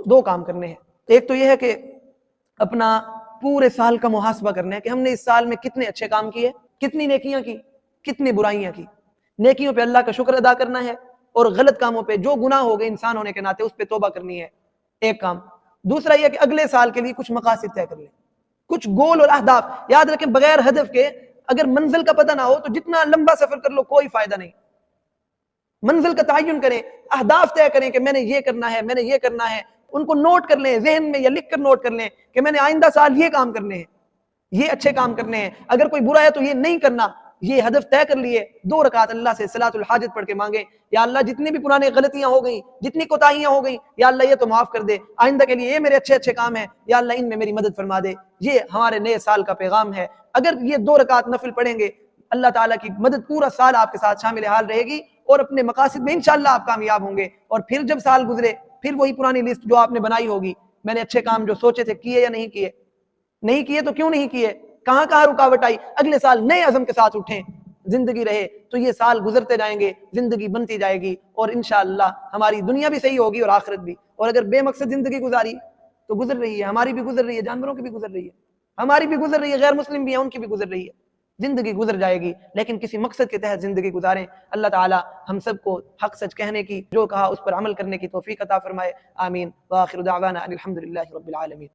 دو کام کرنے ہیں. ایک تو یہ ہے کہ اپنا پورے سال کا محاسبہ کرنا ہے کہ ہم نے اس سال میں کتنے اچھے کام کیے, کتنی نیکیاں کی, کتنی برائیاں کی. نیکیوں پہ اللہ کا شکر ادا کرنا ہے, اور غلط کاموں پہ جو گناہ ہو گئے انسان ہونے کے ناطے اس پہ توبہ کرنی ہے, ایک کام. دوسرا یہ کہ اگلے سال کے لیے کچھ مقاصد طے کر لیں, کچھ گول اور اہداف. یاد رکھیں بغیر ہدف کے اگر منزل کا پتہ نہ ہو تو جتنا لمبا سفر کر لو کوئی فائدہ نہیں. منزل کا تعین کریں, اہداف طے کریں کہ میں نے یہ کرنا ہے, میں نے یہ کرنا ہے. ان کو نوٹ کر لیں ذہن میں یا لکھ کر نوٹ کر لیں کہ میں نے آئندہ سال یہ کام کرنے ہیں, یہ اچھے کام کرنے ہیں. اگر کوئی برا ہے تو یہ نہیں کرنا, یہ ہدف طے کر لیے. 2 رکعت اللہ سے صلاۃ الحاجت پڑھ کے مانگے, یا اللہ جتنی بھی پرانے غلطیاں ہو گئیں, جتنی کوتاہیاں ہو گئیں, یا اللہ یہ تو معاف کر دے, آئندہ کے لیے یہ میرے اچھے اچھے کام ہیں, یا اللہ ان میں میری مدد فرما دے. یہ ہمارے نئے سال کا پیغام ہے. اگر یہ 2 رکعت نفل پڑھیں گے, اللہ تعالیٰ کی مدد پورا سال آپ کے ساتھ شامل حال رہے گی, اور اپنے مقاصد میں انشاءاللہ آپ کامیاب ہوں گے. اور پھر جب سال گزرے, پھر وہی پرانی لسٹ جو آپ نے بنائی ہوگی, میں نے اچھے کام جو سوچے تھے کیے یا نہیں کیے, نہیں کیے تو کیوں نہیں کیے, کہاں کہاں رکاوٹ آئی, اگلے سال نئے عزم کے ساتھ اٹھیں. زندگی رہے تو یہ سال گزرتے جائیں گے, زندگی بنتی جائے گی, اور انشاءاللہ ہماری دنیا بھی صحیح ہوگی اور آخرت بھی. اور اگر بے مقصد زندگی گزاری تو گزر رہی ہے, ہماری بھی گزر رہی ہے, جانوروں کی بھی گزر رہی ہے, ہماری بھی گزر رہی ہے, غیر مسلم بھی ہیں ان کی بھی گزر رہی ہے. زندگی گزر جائے گی, لیکن کسی مقصد کے تحت زندگی گزاریں. اللہ تعالی ہم سب کو حق سچ کہنے کی, جو کہا اس پر عمل کرنے کی توفیق عطا فرمائے. آمین. وآخر دعوانا ان الحمد للہ رب العالمین.